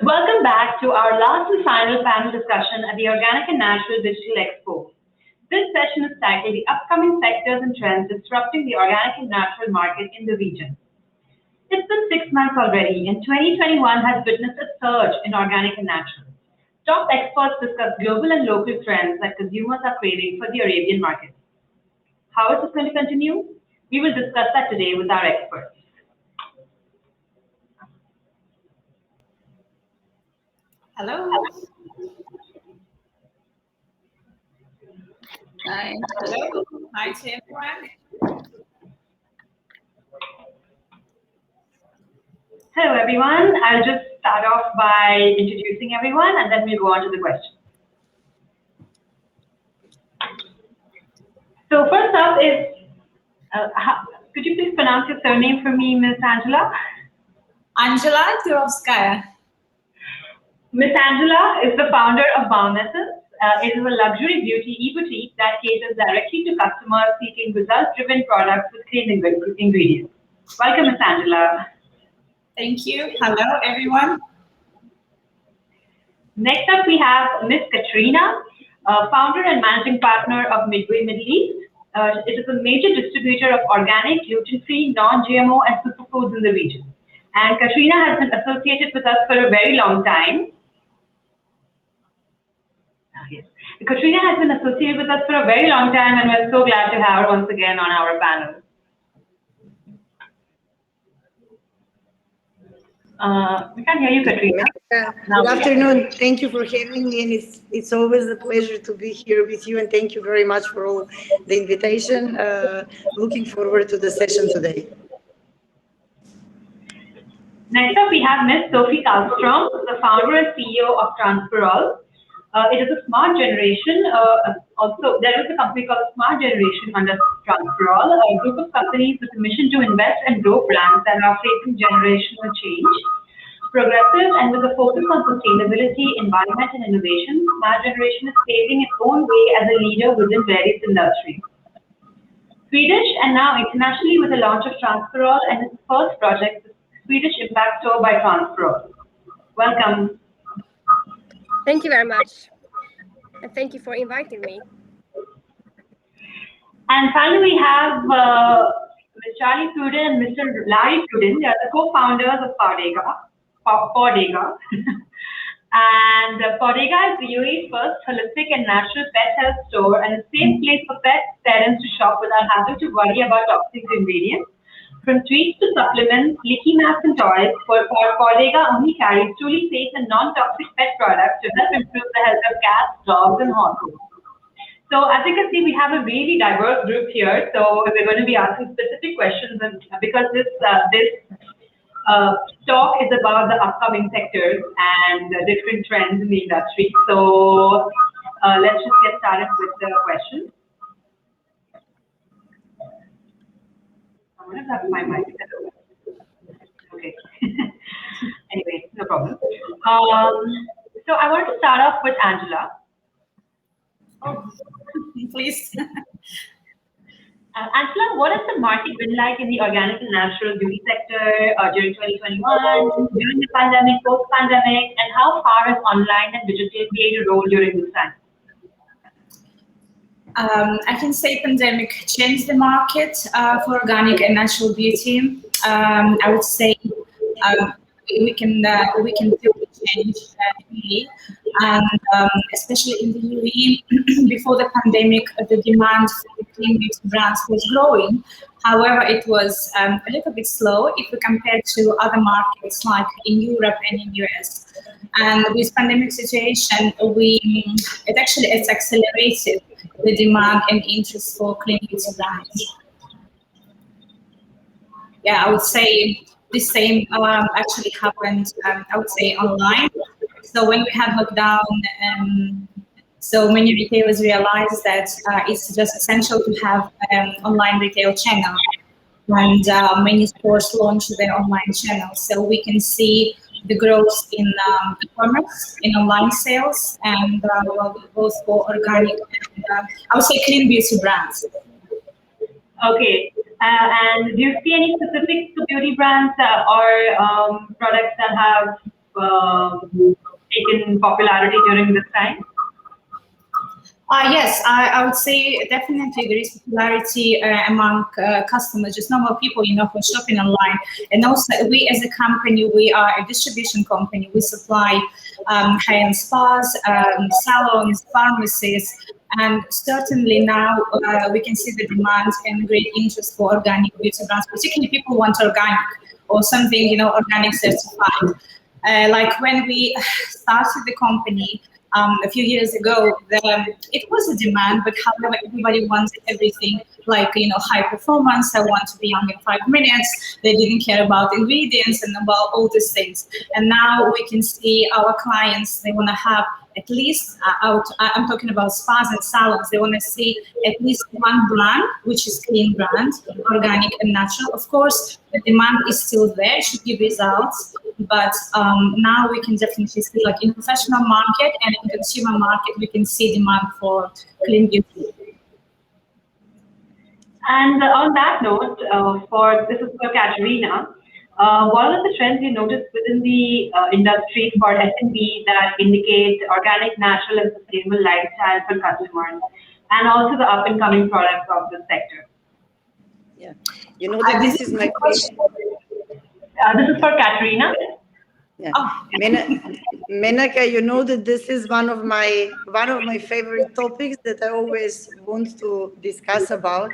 Welcome back to our last and final panel discussion at the Organic and Natural Digital Expo. This session is titled The Upcoming Sectors and Trends Disrupting the Organic and Natural Market in the Region. It's been 6 months already, and 2021 has witnessed a surge in organic and natural. Top experts discuss global and local trends that consumers are craving for the Arabian markets. How is this going to continue? We will discuss that today with our experts. Hello. Hi. Hello. Hi to everyone. Hello, everyone. I'll just start off by introducing everyone, and then we'll go on to the questions. So first up is, could you please pronounce your surname for me, Ms. Angela? Angela Turovskaya. Ms. Angela is the founder of Balmessence. It is a luxury beauty e-boutique that caters directly to customers seeking results-driven products with clean ingredients. Welcome, Ms. Angela. Thank you. Hello, everyone. Next up, we have Ms. Katarina, founder and managing partner of Midway Middle East. It is a major distributor of organic, gluten-free, non-GMO, and superfoods in the region. And Katarina has been associated with us for a very long time. Yes. Katarina has been associated with us for a very long time, and we're so glad to have her once again on our panel. We can't hear you, Katarina. Good afternoon. Thank you for having me, and it's always a pleasure to be here with you, and thank you very much for all the invitation. Looking forward to the session today. Next up, we have Ms. Sophie Karlstrom, the founder and CEO of Transferol. It is a smart generation. Also, there is a company called Smart Generation under Transferol, a group of companies with a mission to invest and grow brands that are facing generational change. Progressive and with a focus on sustainability, environment, and innovation, Smart Generation is paving its own way as a leader within various industries. Swedish and now internationally with the launch of Transferol and its first project, the Swedish Impact Store by Transferol. Welcome. Thank you very much, and thank you for inviting me. And finally, we have Ms. Charlie Pruden and Mr. Larry Pruden. They are the co-founders of Pawdega. And Pawdega is the UAE's first holistic and natural pet health store and a safe place for pet parents to shop without having to worry about toxic ingredients. From treats to supplements, LickiMats and toys, Pawdega only carries truly safe and non-toxic pet products to help improve the health of cats, dogs, and horses. So as you can see, we have a really diverse group here. So we're going to be asking specific questions, and because this talk is about the upcoming sectors and different trends in the industry. So let's just get started with the questions. I'm going to have my mic. Okay. Anyway, no problem. So I want to start off with Angela. Oh, please. Angela, what has the market been like in the organic and natural beauty sector during 2021, during the pandemic, post-pandemic, and how far has online and digital played a role during this time? I can say pandemic changed the market for organic and natural beauty. I would say we can feel the change really, and especially in the UAE before the pandemic, the demand for the clean beauty brands was growing. However, it was a little bit slow if we compare to other markets like in Europe and in US. And with pandemic situation, it's accelerated the demand and interest for clean beauty brands. Yeah, I would say the same actually happened, I would say, online. So when we had lockdown, so many retailers realized that it's just essential to have an online retail channel. And many stores launched their online channels. So we can see the growth in e-commerce, in online sales, and both for organic and I would say clean beauty brands. Okay. And do you see any specific beauty brands or products that have taken popularity during this time? Yes, I would say definitely there is popularity among customers, just normal people, who are shopping online. And also we as a company, we are a distribution company. We supply high-end spas, salons, pharmacies, and certainly now we can see the demand and great interest for organic beauty brands, particularly people want organic or something, organic certified. Like when we started the company, a few years ago, it was a demand, but however, everybody wanted everything like, high performance. I want to be young in 5 minutes. They didn't care about ingredients and about all these things. And now we can see our clients, they want to have at least, I'm talking about spas and salons, they want to see at least one brand, which is clean brand, organic and natural. Of course, the demand is still there, it should give results. But now we can definitely see, like in professional market and in consumer market, we can see demand for clean beauty. And on that note, this is for Katarina. What are the trends you noticed within the industry for S&B that indicate organic, natural, and sustainable lifestyle for customers, and also the up-and-coming products of the sector? Yeah, that this is my question. This is for Katarina. Yeah, Menaka, that this is one of my favorite topics that I always want to discuss about,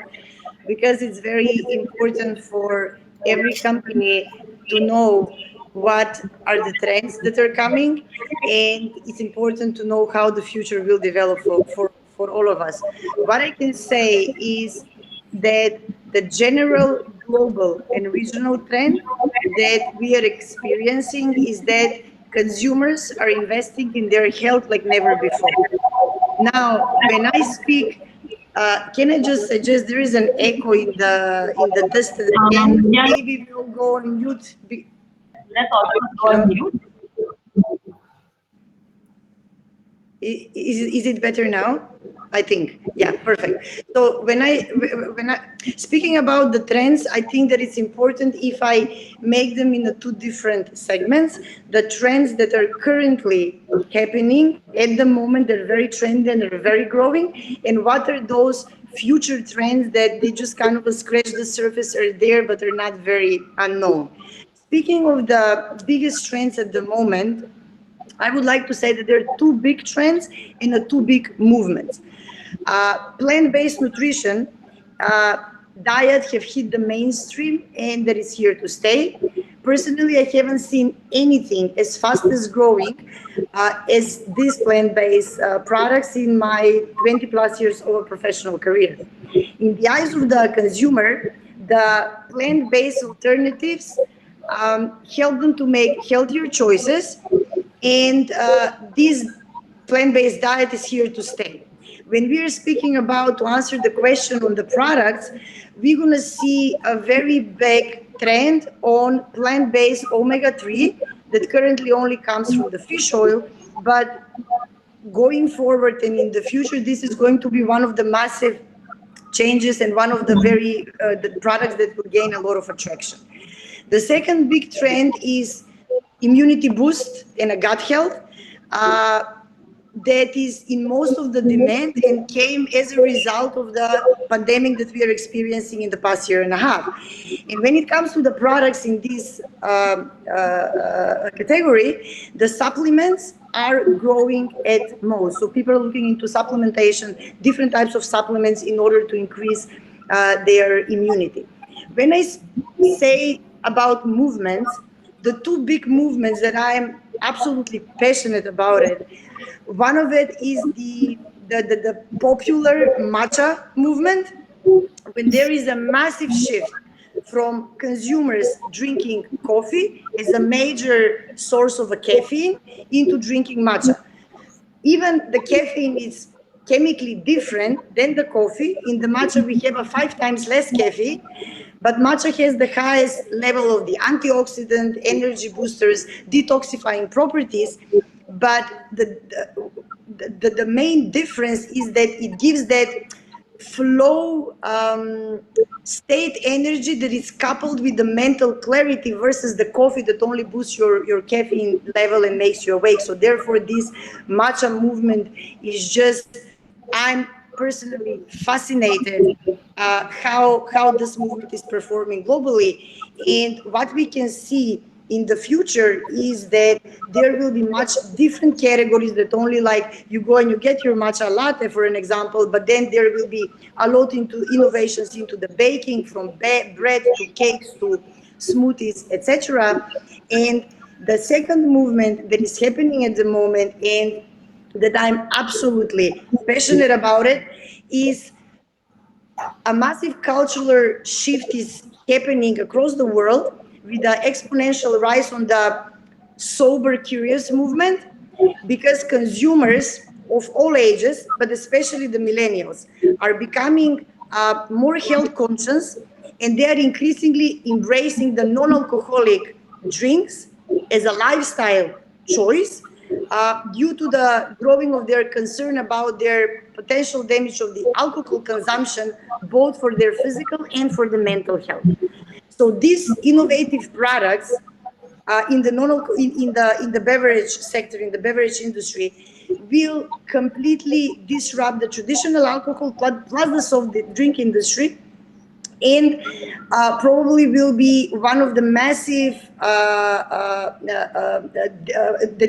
because it's very important for every company to know what are the trends that are coming, and it's important to know how the future will develop for all of us. What I can say is that the general global and regional trend that we are experiencing is that consumers are investing in their health like never before. Now, when I speak, can I just suggest there is an echo in the distance? Yeah. Maybe we'll go on mute. Let's also go on mute. Is it better now? I think, yeah, perfect. So when I speaking about the trends, I think that it's important if I make them in the two different segments. The trends that are currently happening at the moment, they're very trendy and they're very growing. And what are those future trends that they just kind of scratch the surface, are there, but are not very unknown. Speaking of the biggest trends at the moment, I would like to say that there are two big trends and two big movements. Plant-based nutrition diet have hit the mainstream, and that is here to stay. Personally, I haven't seen anything as fast as growing as these plant-based products in my 20 plus years of a professional career. In the eyes of the consumer, the plant-based alternatives help them to make healthier choices, and this plant-based diet is here to stay. When we are speaking about, to answer the question on the products, we're going to see a very big trend on plant-based omega-3 that currently only comes from the fish oil, but going forward and in the future, this is going to be one of the massive changes and one of the the products that will gain a lot of attraction. The second big trend is immunity boost and a gut health. That is in most of the demand and came as a result of the pandemic that we are experiencing in the past year and a half. And when it comes to the products in this category, the supplements are growing at most. So people are looking into supplementation, different types of supplements in order to increase their immunity. When I say about movements, the two big movements that I am absolutely passionate about it, one of it is the popular matcha movement, when there is a massive shift from consumers drinking coffee as a major source of a caffeine into drinking matcha. Even the caffeine is chemically different than the coffee. In the matcha, we have a 5 times less caffeine, but matcha has the highest level of the antioxidant, energy boosters, detoxifying properties. But the main difference is that it gives that flow state energy that is coupled with the mental clarity versus the coffee that only boosts your caffeine level and makes you awake. So therefore this matcha movement is just, I'm personally fascinated how this movement is performing globally. And what we can see in the future is that there will be much different categories that only like you go and you get your matcha latte, for an example, but then there will be a lot into innovations into the baking, from bread to cakes to smoothies, etc. And the second movement that is happening at the moment, and that I'm absolutely passionate about it, is a massive cultural shift is happening across the world with the exponential rise on the sober curious movement, because consumers of all ages, but especially the millennials, are becoming more health conscious, and they are increasingly embracing the non-alcoholic drinks as a lifestyle choice, due to the growing of their concern about their potential damage of the alcohol consumption, both for their physical and for the mental health. So these innovative products in the in the beverage sector, in the beverage industry, will completely disrupt the traditional alcohol plus the soft drink industry, and probably will be one of the massive that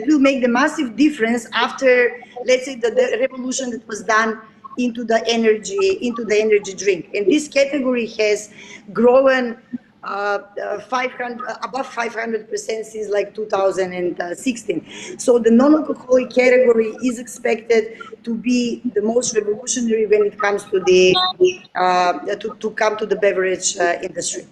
will make the massive difference after, let's say, the revolution that was done into the energy drink. And this category has grown 500 above 500% since like 2016. So the non-alcoholic category is expected to be the most revolutionary when it comes to the to come to the beverage industry.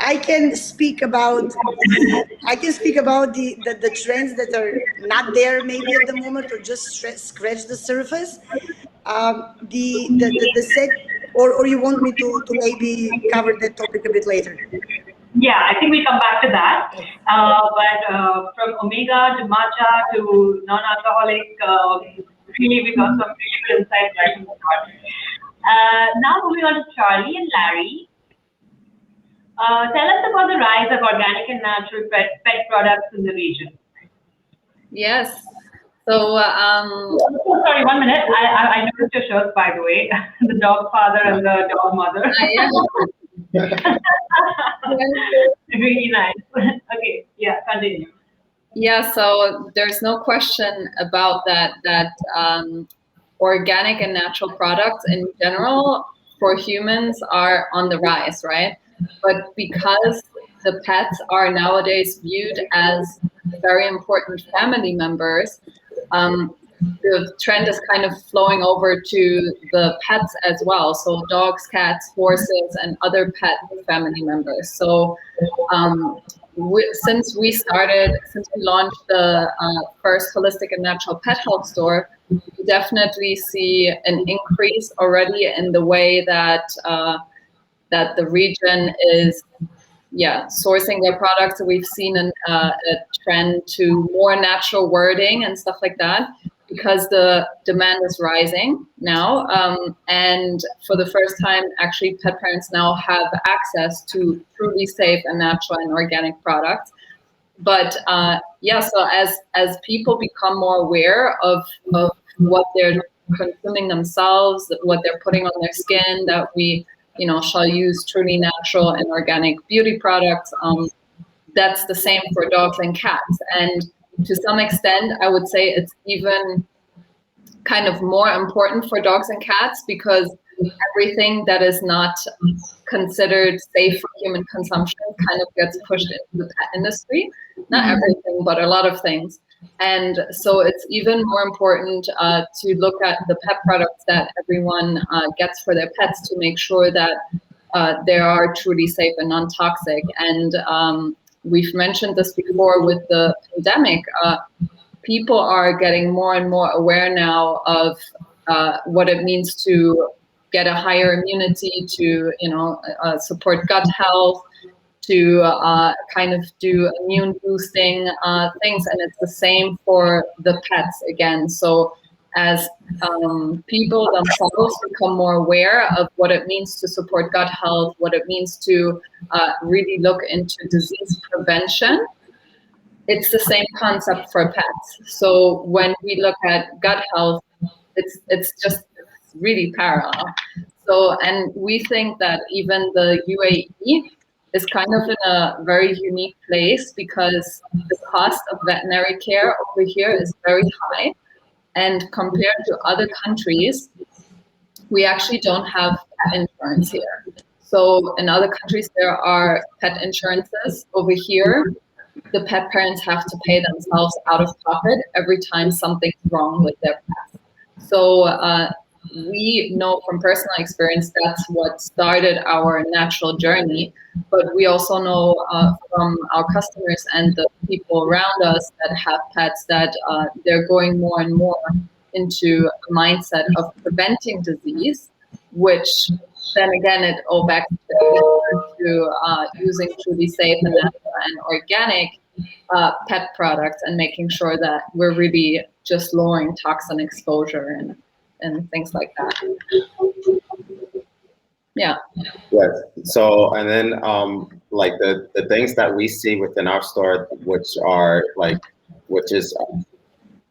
I can speak about the trends that are not there maybe at the moment, or just scratch the surface. The sec, or you want me to maybe cover that topic a bit later? Yeah, I think we come back to that. But from omega to matcha to non-alcoholic, really we got some really good insights right from the start. Now moving on to Charlie and Larry. Tell us about the rise of organic and natural pet products in the region. Yes. So, oh, sorry, 1 minute. I noticed your shirts, by the way. The dog father and the dog mother. yeah. Really nice. Okay, yeah, continue. Yeah, so there's no question about that, organic and natural products in general for humans are on the rise, right? But because the pets are nowadays viewed as very important family members, the trend is kind of flowing over to the pets as well. So dogs, cats, horses, and other pet family members. So since we launched the first holistic and natural pet health store, we definitely see an increase already in the way that that the region is sourcing their products. We've seen a trend to more natural wording and stuff like that, because the demand is rising now. And for the first time, actually, pet parents now have access to truly safe and natural and organic products. But so as people become more aware of what they're consuming themselves, what they're putting on their skin, that we shall use truly natural and organic beauty products, that's the same for dogs and cats. And to some extent, I would say it's even kind of more important for dogs and cats, because everything that is not considered safe for human consumption kind of gets pushed into the pet industry. Not everything, but a lot of things. And so it's even more important to look at the pet products that everyone gets for their pets, to make sure that they are truly safe and non-toxic. And we've mentioned this before with the pandemic. People are getting more and more aware now of what it means to get a higher immunity, to support gut health, to kind of do immune boosting things. And it's the same for the pets again. So as people themselves become more aware of what it means to support gut health, what it means to really look into disease prevention. It's the same concept for pets. So when we look at gut health, it's just really parallel. So, and we think that even the UAE is kind of in a very unique place because the cost of veterinary care over here is very high. And compared to other countries, we actually don't have pet insurance here. So in other countries, there are pet insurances. Over here, the pet parents have to pay themselves out of pocket every time something's wrong with their pet. So we know from personal experience that's what started our natural journey, but we also know from our customers and the people around us that have pets that they're going more and more into a mindset of preventing disease, which then again it all back to using truly safe and natural and organic pet products and making sure that we're really just lowering toxin exposure and things like that. Yeah. Yes. So, and then like the things that we see within our store, which is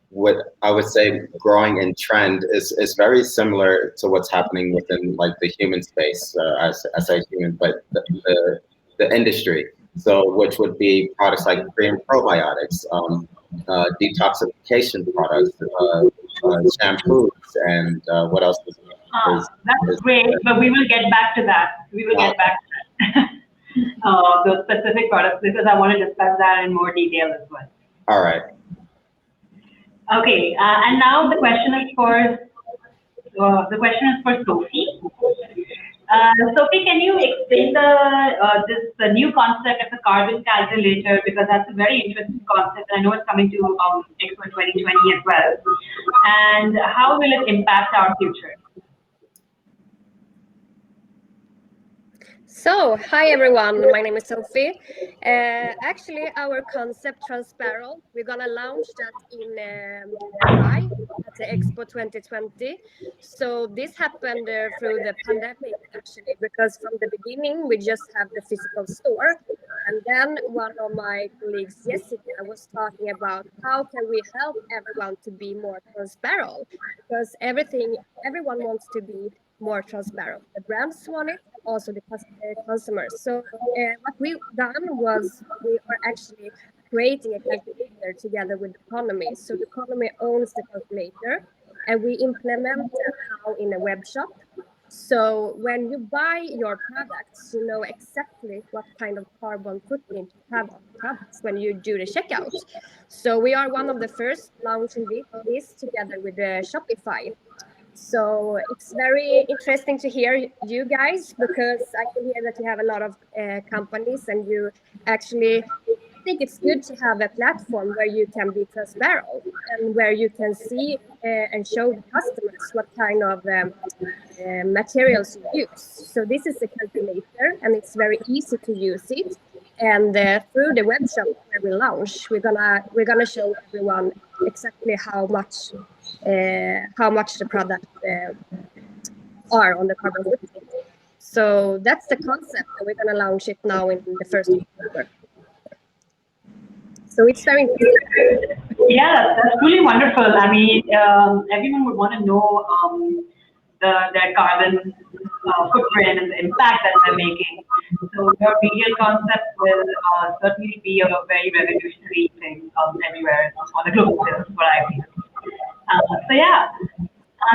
what I would say growing in trend is very similar to what's happening within like the human space, as I human, but the industry. So, which would be products like pre and probiotics, detoxification products, shampoos, and what else? That's great, but we will get back to that. We will get back to that. Those specific products, because I want to discuss that in more detail as well. All right. Okay, and now the question is for Sophie. Sophie, can you explain the new concept of the carbon calculator, because that's a very interesting concept. I know it's coming to Expo 2020 as well. And how will it impact our future? So, hi everyone, my name is Sophie. Actually, our concept Transparol, we're gonna launch that in July at the Expo 2020. So this happened through the pandemic actually, because from the beginning we just have the physical store, and then one of my colleagues, Jessica, was talking about how can we help everyone to be more transparent, because everyone wants to be more transparent. The brands want it, also the customers. So what we've done was we are actually creating a calculator together with Economy. So the Economy owns the calculator, and we implement that now in a web shop. So when you buy your products, you know exactly what kind of carbon footprint you have on the products when you do the checkout. So we are one of the first launching this together with Shopify. So it's very interesting to hear you guys, because I can hear that you have a lot of companies, and you actually think it's good to have a platform where you can be transparent and where you can see and show the customers what kind of materials you use. So this is a calculator, and it's very easy to use it. And through the web shop where we launch, we're gonna show everyone exactly how much the product are on the carbon footprint. So that's the concept, and we're gonna launch it now in the 1st of October. So it's very interesting. Yeah, that's really wonderful. I mean, everyone would want to know their carbon footprint and the impact that they're making. So your BDL concept will certainly be a very revolutionary thing everywhere on the global scale, what I feel. So yeah,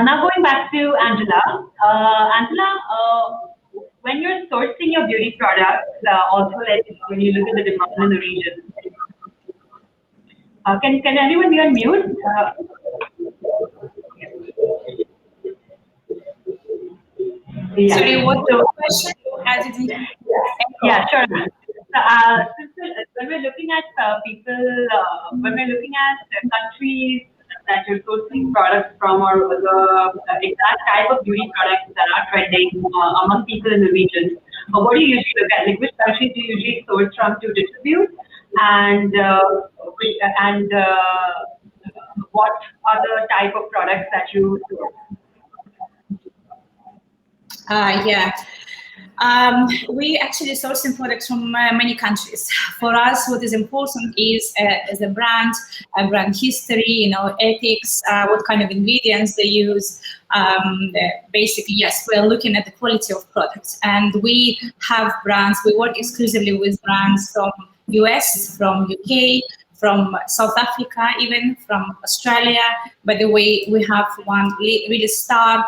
now going back to Angela. Angela, when you're sourcing your beauty products, also like when you look at the demand in the region, can anyone be on mute? Yeah. Sorry, what's the question? Yeah, sure. When we're looking at when we're looking at countries that you're sourcing products from, or the exact type of beauty products that are trending among people in the region, what do you usually look at? Like, which countries do you usually source from to distribute, and what other type of products that you source? Yeah. We actually sourcing products from many countries. For us, what is important is as a brand history, ethics, what kind of ingredients they use. Basically, yes, we're looking at the quality of products, and we have brands. We work exclusively with brands from US, from UK, from South Africa, even from Australia. By the way, we have one really star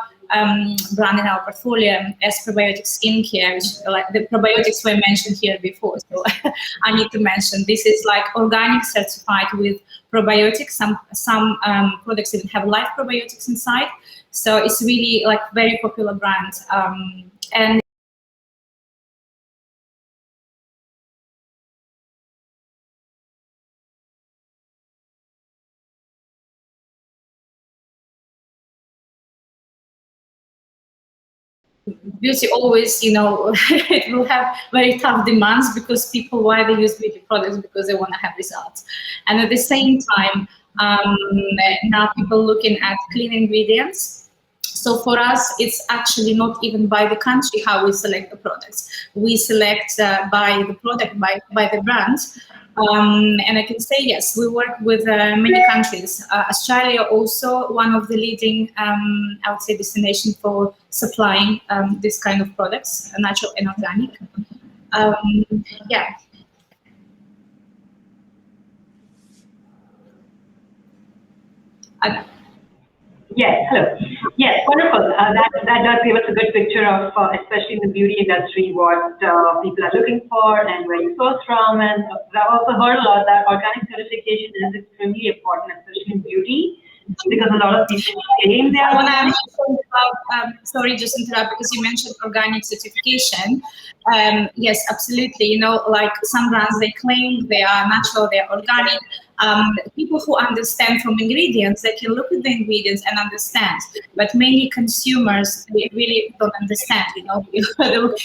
brand in our portfolio as probiotic skincare, which like the probiotics were mentioned here before. So I need to mention this is like organic certified with probiotics. Some products even have live probiotics inside. So it's really like very popular brand. And beauty always, it will have very tough demands because people, why they use beauty products? Because they want to have results. And at the same time, now people looking at clean ingredients. So for us, it's actually not even by the country how we select the products. We select by the product, by the brand. And I can say, yes, we work with many countries. Australia also one of the leading, I would say, destination for supplying this kind of products, natural and organic. Yeah. Yes, hello. Yes, wonderful. That does give us a good picture of, especially in the beauty industry, what people are looking for and where you source from. And I've also heard a lot that organic certification is extremely important, especially in beauty, because a lot of people claim they are organic. Sorry, just interrupt because you mentioned organic certification. Yes, absolutely. Like some brands, they claim they are natural, they are organic. People who understand from ingredients, they can look at the ingredients and understand. But many consumers, they really don't understand.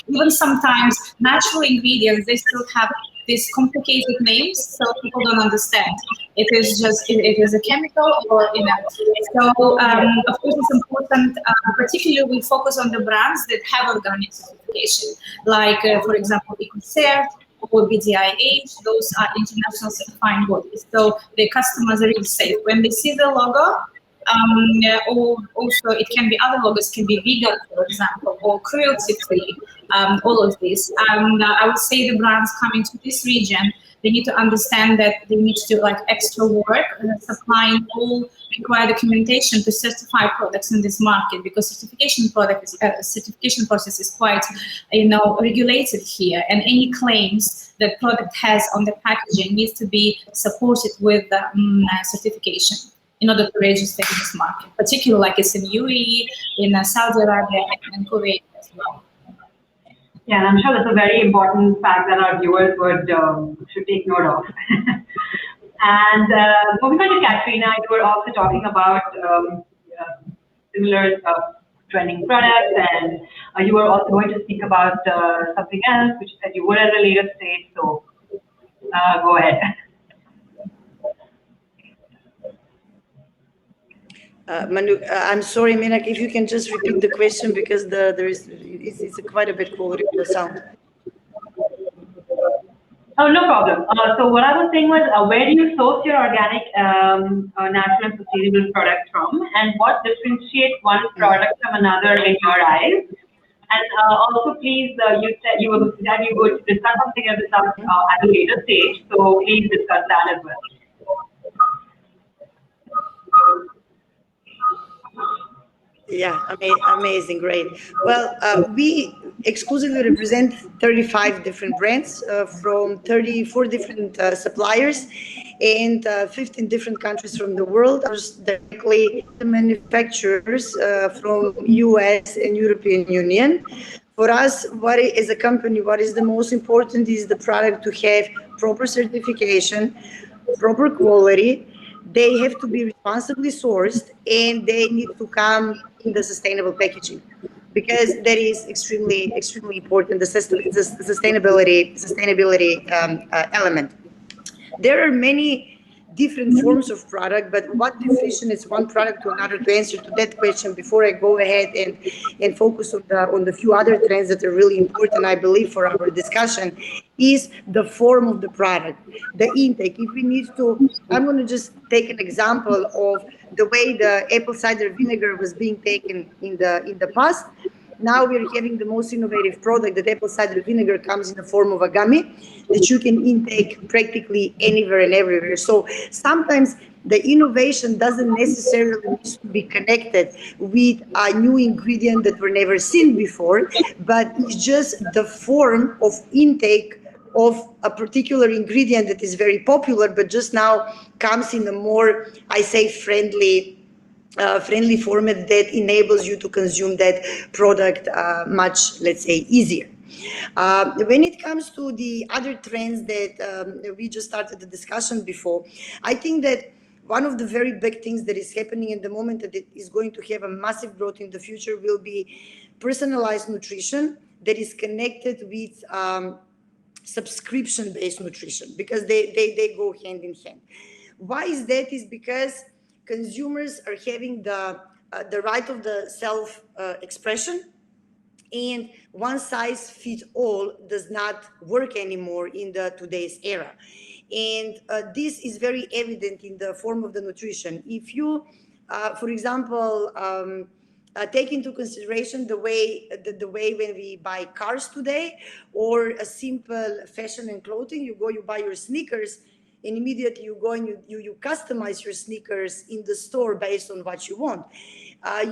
Even sometimes natural ingredients, they still have these complicated names, so people don't understand. It is just it is a chemical, or So of course it's important. Particularly, we focus on the brands that have organic certification, like for example, EcoCert or BDIH. Those are international certifying bodies. So the customers are really safe when they see the logo. Or also it can be other logos, can be vegan, for example, or cruelty-free, all of this. And I would say the brands coming to this region, they need to understand that they need to do like extra work, supplying all required documentation to certify products in this market, because certification process is quite, regulated here, and any claims that product has on the packaging needs to be supported with certification in order to register in this market, particularly like it's in UAE, in Saudi Arabia, and Kuwait as well. Yeah, and I'm sure that's a very important fact that our viewers should take note of. And moving on to Katarina, you were also talking about similar trending products, and you were also going to speak about something else, which you said you would at a later stage. So go ahead. Manu, I'm sorry, Minak, if you can just repeat the question, because it's quite a bit quality of the sound. Oh, no problem. So what I was saying was, where do you source your organic, natural and sustainable products from, and what differentiates one product from another in your eyes? And also, please, you said you would discuss something at a later stage, so please discuss that as well. Yeah, amazing, great. Well, we exclusively represent 35 different brands from 34 different suppliers and 15 different countries from the world. Directly the manufacturers from US and European Union. For us, as a company, what is the most important is the product to have proper certification, proper quality. They have to be responsibly sourced, and they need to come in the sustainable packaging, because that is extremely important. The sustainability element. There are many different forms of product, but what differentiates one product to another, to answer to that question before I go ahead and focus on the few other trends that are really important, I believe, for our discussion, is the form of the product, the intake. If we need to, I'm going to just take an example of the way the apple cider vinegar was being taken in the past. Now we're having the most innovative product, that apple cider vinegar comes in the form of a gummy that you can intake practically anywhere and everywhere. So sometimes the innovation doesn't necessarily need to be connected with a new ingredient that were never seen before, but it's just the form of intake of a particular ingredient that is very popular, but just now comes in a more, I say, friendly format that enables you to consume that product much, let's say, easier. When it comes to the other trends that we just started the discussion before, I think that one of the very big things that is happening at the moment that it is going to have a massive growth in the future will be personalized nutrition that is connected with subscription-based nutrition, because they go hand in hand. Why is that? Is because consumers are having the right of the self-expression, and one size fits all does not work anymore in the today's era. And this is very evident in the form of the nutrition. If you, for example, take into consideration the way when we buy cars today, or a simple fashion and clothing, you buy your sneakers, and immediately you go and you customize your sneakers in the store based on what you want.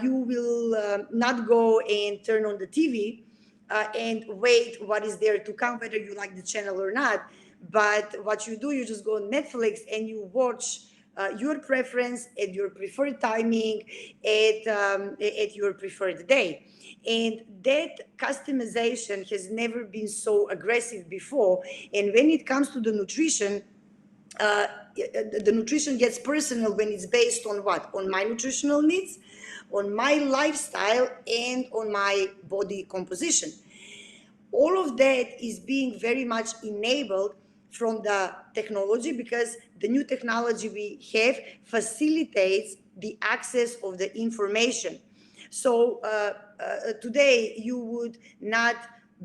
You will not go and turn on the TV and wait what is there to come, whether you like the channel or not. But what you do, you just go on Netflix and you watch your preference at your preferred timing at your preferred day. And that customization has never been so aggressive before. And when it comes to the nutrition, the nutrition gets personal when it's based on what? On my nutritional needs, on my lifestyle, and on my body composition. All of that is being very much enabled from the technology, because the new technology we have facilitates the access of the information. So today you would not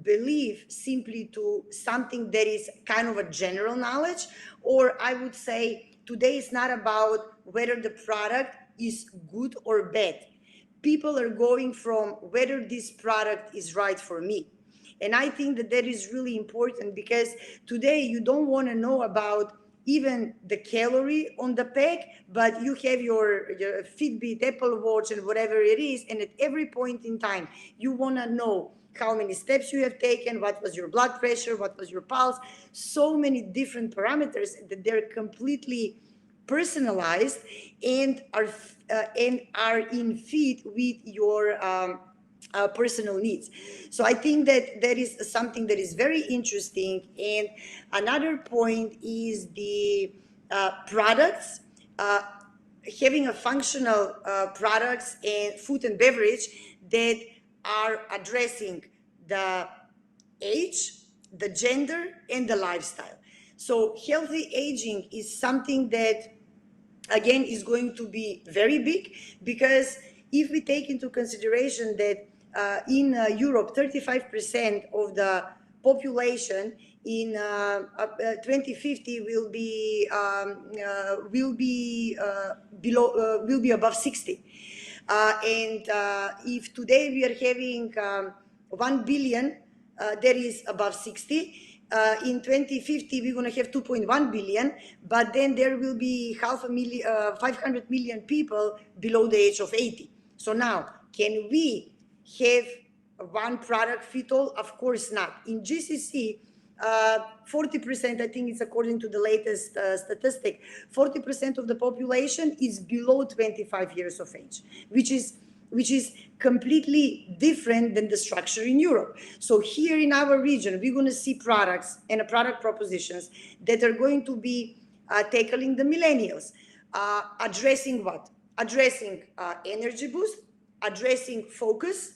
believe simply to something that is kind of a general knowledge, or I would say today it's not about whether the product is good or bad. People are going from whether this product is right for me. And I think that is really important, because today you don't want to know about even the calorie on the pack, but you have your Fitbit, Apple Watch, and whatever it is, and at every point in time, you want to know how many steps you have taken, what was your blood pressure, what was your pulse, so many different parameters that they're completely personalized and are in fit with your personal needs. So I think that is something that is very interesting. And another point is the products, having a functional products and food and beverage that are addressing the age, the gender, and the lifestyle. So healthy aging is something that, again, is going to be very big, because if we take into consideration that in Europe, 35% of the population in 2050 will be above 60, and if today we are having 1 billion that is above 60. In 2050, we're going to have 2.1 billion, but then there will be 500 million people below the age of 80. So now, can we have one product fit all? Of course not. In GCC, 40%, I think it's according to the latest statistic, 40% of the population is below 25 years of age, which is completely different than the structure in Europe. So here in our region, we're going to see products and product propositions that are going to be tackling the millennials, addressing what? Addressing energy boost, addressing focus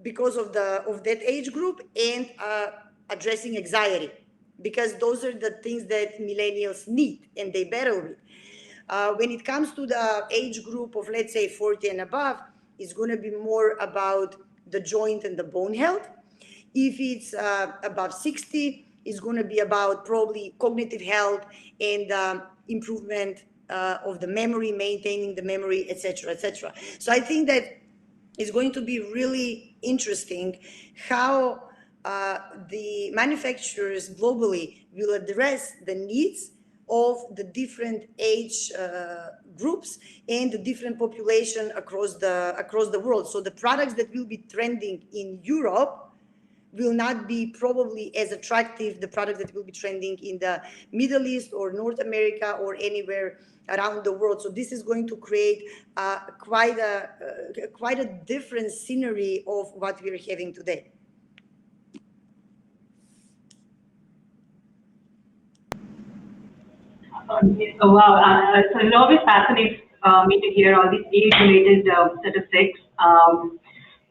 because of that age group, and addressing anxiety. because those are the things that millennials need and they battle with. When it comes to the age group of, let's say, 40 and above, it's going to be more about the joint and the bone health. If it's above 60, it's going to be about probably cognitive health and improvement of the memory, maintaining the memory, etc., etc. So I think that it's going to be really interesting how the manufacturers globally will address the needs of the different age groups and the different population across the world. So the products that will be trending in Europe will not be probably as attractive the products that will be trending in the Middle East or North America or anywhere around the world. So this is going to create quite a different scenery of what we're having today. Oh, wow. So it always fascinates me to hear all these age-related statistics,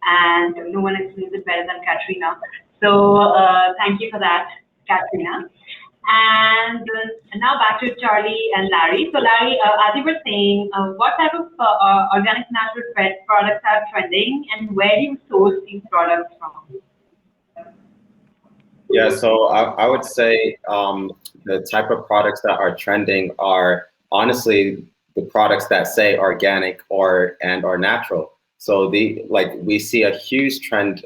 and no one explains it better than Katarina. So thank you for that, Katarina. And now back to Charlie and Larry. So Larry, as you were saying, what type of organic natural products are trending, and where do you source these products from? Yeah, so I would say the type of products that are trending are honestly the products that say organic or natural. So we see a huge trend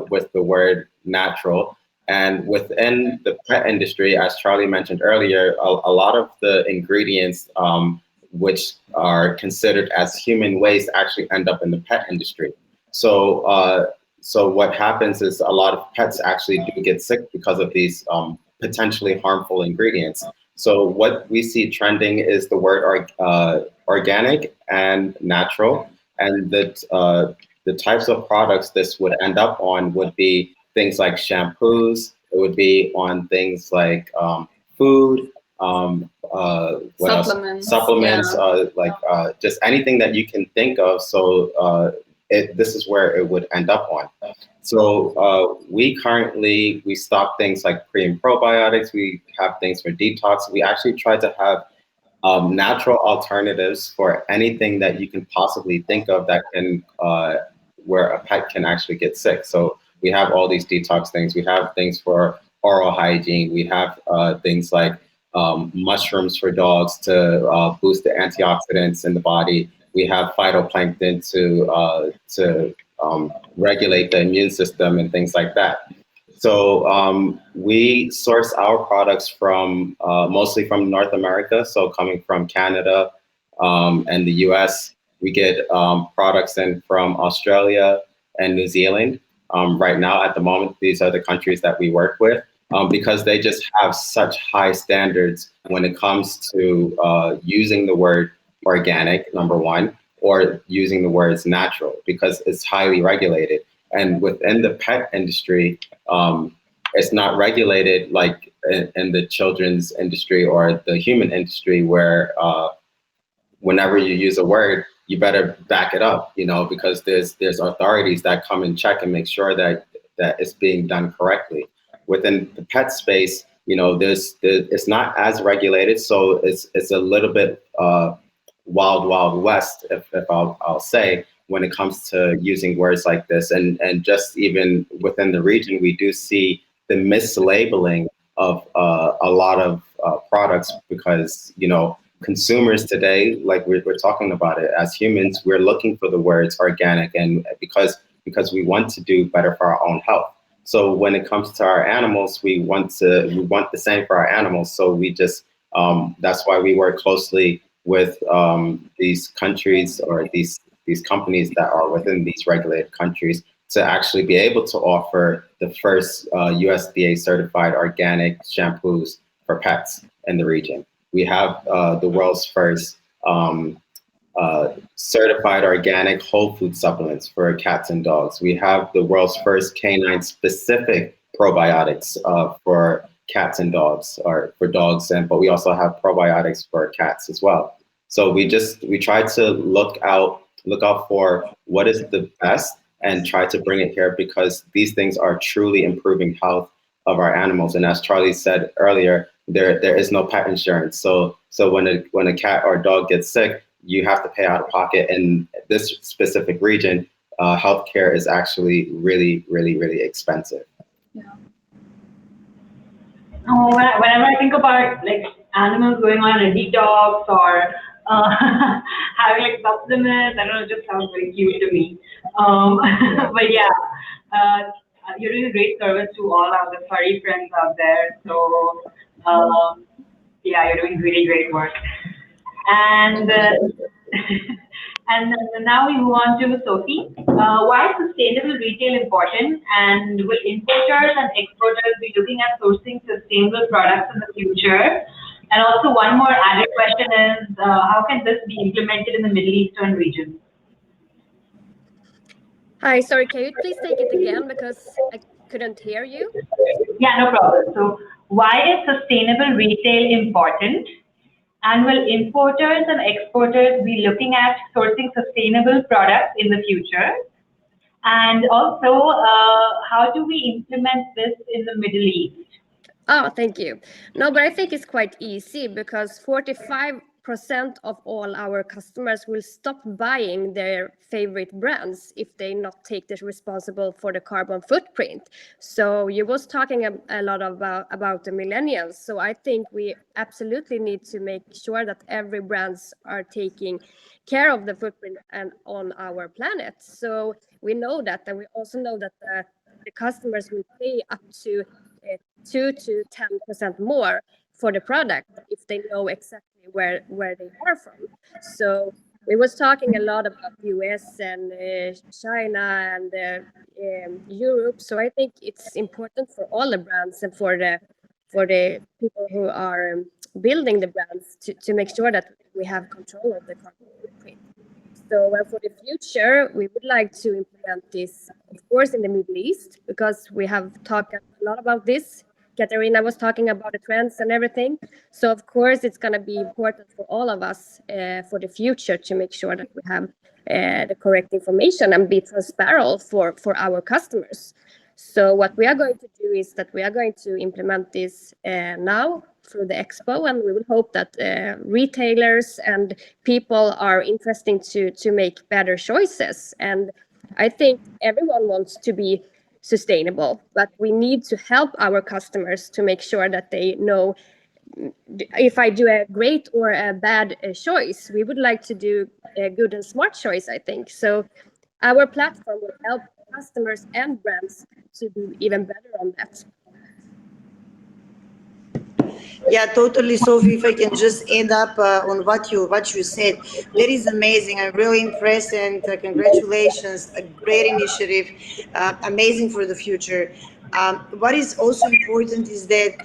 with the word natural, and within the pet industry, as Charlie mentioned earlier, a lot of the ingredients which are considered as human waste actually end up in the pet industry. So what happens is a lot of pets actually do get sick because of these potentially harmful ingredients. So what we see trending is the word organic and natural, and that the types of products this would end up on would be things like shampoos. It would be on things like food, supplements, yeah. Just anything that you can think of. So this is where it would end up on. So we stock things like pre and probiotics. We have things for detox. We actually try to have natural alternatives for anything that you can possibly think of that can where a pet can actually get sick. So we have all these detox things. We have things for oral hygiene. We have things like mushrooms for dogs to boost the antioxidants in the body. We have phytoplankton to regulate the immune system and things like that. So we source our products from mostly from North America. So coming from Canada and the US, we get products in from Australia and New Zealand. Right now, at the moment, these are the countries that we work with because they just have such high standards when it comes to using the word organic, number one, or using the words natural, because it's highly regulated. And within the pet industry, it's not regulated like in the children's industry or the human industry, where whenever you use a word, you better back it up, because there's authorities that come and check and make sure that it's being done correctly. Within the pet space, it's not as regulated, so it's a little bit wild west, if I'll say, when it comes to using words like this. And just even within the region, we do see the mislabeling of a lot of products because, consumers today, like we're talking about it, as humans, we're looking for the words organic, and because we want to do better for our own health. So when it comes to our animals, we want the same for our animals. So we just that's why we work closely with these countries or these companies that are within these regulated countries to actually be able to offer the first USDA certified organic shampoos for pets in the region. We have the world's first certified organic whole food supplements for cats and dogs. We have the world's first canine specific probiotics for cats and dogs, or for dogs, but we also have probiotics for cats as well. So we try to look out for what is the best and try to bring it here, because these things are truly improving health our animals. And as Charlie said earlier, there is no pet insurance. So when a cat or dog gets sick, you have to pay out of pocket. In this specific region, healthcare is actually really, really, really expensive. Yeah. Oh, whenever I think about like animals going on a detox or having like supplements, I don't know, it just sounds very cute to me. But yeah, you're doing a great service to all our the furry friends out there. So yeah, you're doing really great work. And and now we move on to Sophie. Why is sustainable retail important? And will importers and exporters be looking at sourcing sustainable products in the future? And also, one more added question is, how can this be implemented in the Middle Eastern region? Hi, sorry, can you please take it again because I couldn't hear you? Yeah, no problem. So, why is sustainable retail important? And will importers and exporters be looking at sourcing sustainable products in the future? And also, how do we implement this in the Middle East? Oh, thank you. No, but I think it's quite easy because 45% of all our customers will stop buying their favorite brands if they not take this responsible for the carbon footprint. So you was talking a lot about the millennials. So I think we absolutely need to make sure that every brands are taking care of the footprint and on our planet. So we know that, and we also know that the customers will pay up to 2 to 10% more for the product if they know exactly where they are from. So we was talking a lot about US and China and Europe. So I think it's important for all the brands and for the people who are building the brands to make sure that we have control of the carbon footprint. So for the future, we would like to implement this, of course, in the Middle East, because we have talked a lot about this. Katarina was talking about the trends and everything. So, of course, it's going to be important for all of us for the future to make sure that we have the correct information and be transparent for our customers. So what we are going to do is that we are going to implement this now through the expo, and we will hope that retailers and people are interested to make better choices. And I think everyone wants to be sustainable, but we need to help our customers to make sure that they know if I do a great or a bad choice. We would like to do a good and smart choice, I think. So our platform will help customers and brands to be even better on that. Yeah, totally, Sophie. If I can just end up on what you said, that is amazing. I'm really impressed, and congratulations. A great initiative, amazing for the future. What is also important is that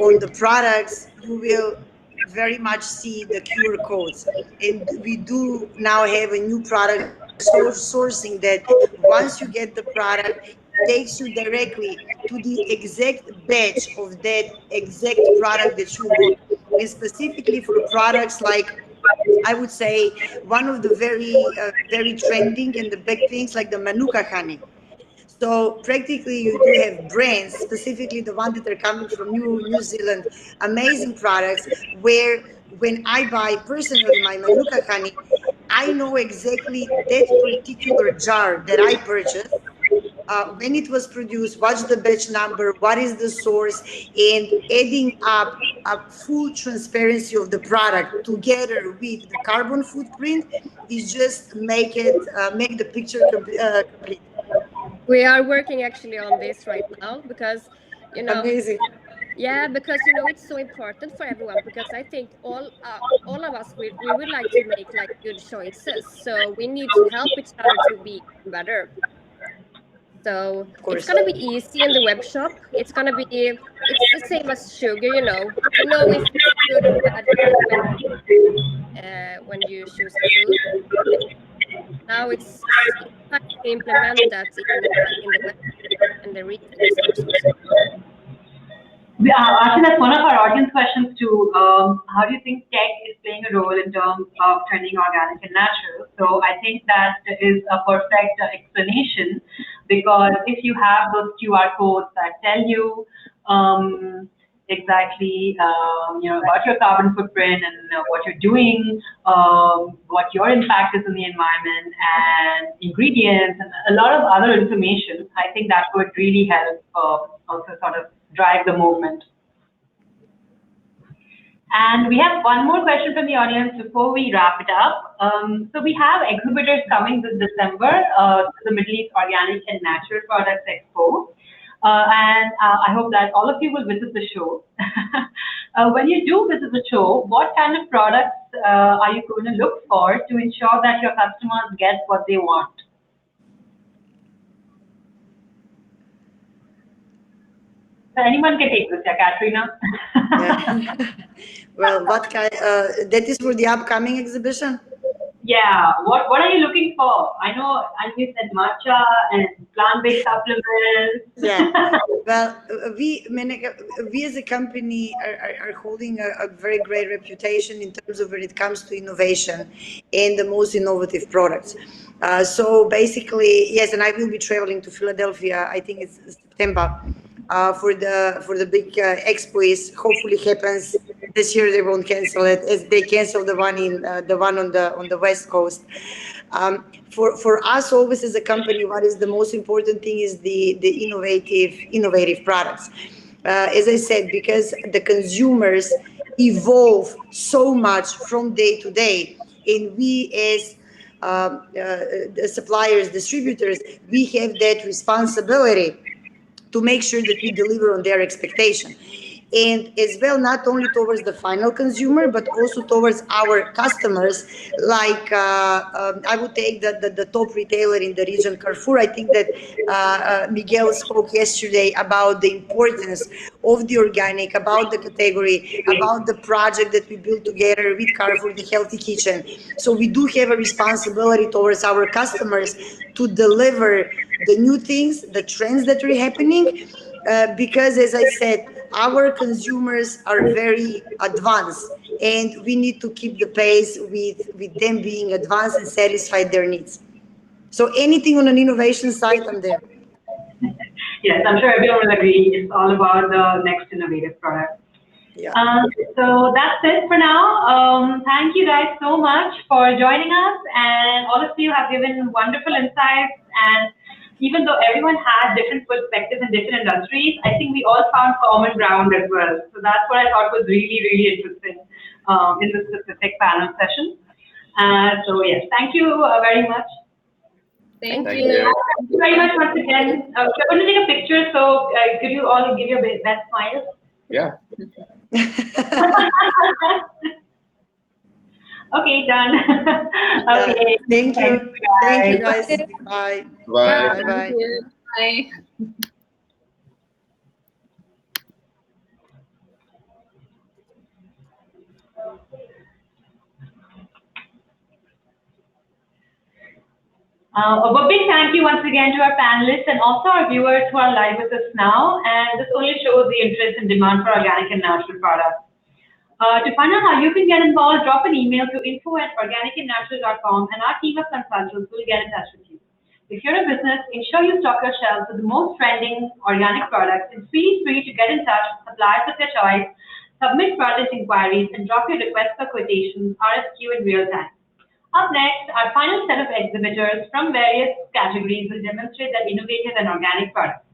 on the products you will very much see the QR codes, and we do now have a new product sourcing that once you get the product takes you directly to the exact batch of that exact product that you want. And specifically for products like, I would say, one of the very trending and the big things like the Manuka honey. So practically you do have brands, specifically the ones that are coming from New Zealand, amazing products where when I buy personally my Manuka honey, I know exactly that particular jar that I purchased, when it was produced, what's the batch number, what is the source, and adding up a full transparency of the product together with the carbon footprint is just make the picture complete. We are working actually on this right now because, Amazing. yeah, because it's so important for everyone, because I think all of us we would like to make like good choices. So we need to help each other to be better. So Of it's course. gonna be easy in the web shop. It's the same as sugar, you know. You know if it's good or bad for you when you choose the food. Now it's time to implement that in the web and the retail stores also. Actually, that's one of our audience questions too. How do you think tech is playing a role in terms of turning organic and natural? So I think that is a perfect explanation, because if you have those QR codes that tell you exactly, about your carbon footprint and what you're doing, what your impact is in the environment, and ingredients, and a lot of other information. I think that would really help also sort of drive the movement. And we have one more question from the audience before we wrap it up. So we have exhibitors coming this December to the Middle East Organic and Natural Products Expo. And I hope that all of you will visit the show. When you do visit the show, what kind of products are you going to look for to ensure that your customers get what they want? So anyone can take this, yeah, Katarina? Yeah. Well, what kind? That is for the upcoming exhibition. Yeah. What are you looking for? I know you said matcha and plant-based supplements. Yeah. Well, we as a company are holding a very great reputation in terms of when it comes to innovation and the most innovative products. So basically, yes, and I will be traveling to Philadelphia. I think it's September for the big expo. Is hopefully happens this year. They won't cancel it as they canceled the one on the West Coast. For us always as a company, what is the most important thing is the innovative products. As I said, because the consumers evolve so much from day to day, and we as the suppliers, distributors, we have that responsibility to make sure that we deliver on their expectation. And as well, not only towards the final consumer, but also towards our customers. Like I would take the top retailer in the region, Carrefour. I think that Miguel spoke yesterday about the importance of the organic, about the category, about the project that we built together with Carrefour, the Healthy Kitchen. So we do have a responsibility towards our customers to deliver the new things, the trends that are happening, because as I said, our consumers are very advanced, and we need to keep the pace with them being advanced and satisfy their needs. So anything on an innovation side, I'm there. Yes, I'm sure everyone will agree. It's all about the next innovative product. Yeah. So that's it for now. Thank you guys so much for joining us, and all of you have given wonderful insights. And even though everyone had different perspectives in different industries, I think we all found common ground as well. So that's what I thought was really, really interesting in this specific panel session. So yes, thank you very much. Thank Thank you. you. Thank you very much once again. We're going to take a picture, so could you all give your best smiles? Yeah. Okay, done. Okay. Thank you. Thank you, guys. Bye. Bye. Bye. Bye. Bye. Thank you. Bye. A big thank you once again to our panelists and also our viewers who are live with us now. And this only shows the interest and demand for organic and natural products. To find out how you can get involved, drop an email to info@organicandnatural.com and our team of consultants will get in touch with you. If you're a business, ensure you stock your shelves with the most trending organic products and feel free to get in touch with suppliers of your choice, submit project inquiries, and drop your request for quotations, RFQ in real time. Up next, our final set of exhibitors from various categories will demonstrate their innovative and organic products.